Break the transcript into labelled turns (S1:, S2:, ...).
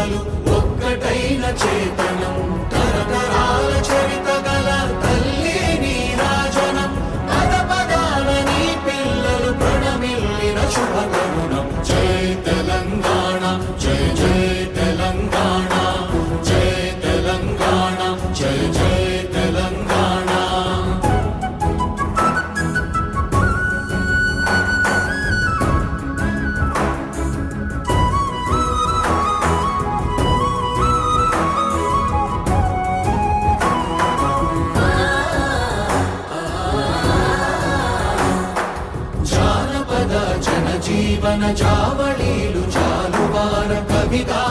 S1: పిల్లలు ఒక్కటైన చేతనం తరతరాల చరిత గల తల్లి నీరాజనం పద పదాల నీ పిల్లలు ప్రణమిల్లిన శుభతరుణం జై తెలంగాణ జై జై తెలంగాణ జై తెలంగాణ జై జై తెలంగాణ జీవన జావళీలు జాలువార కవిగా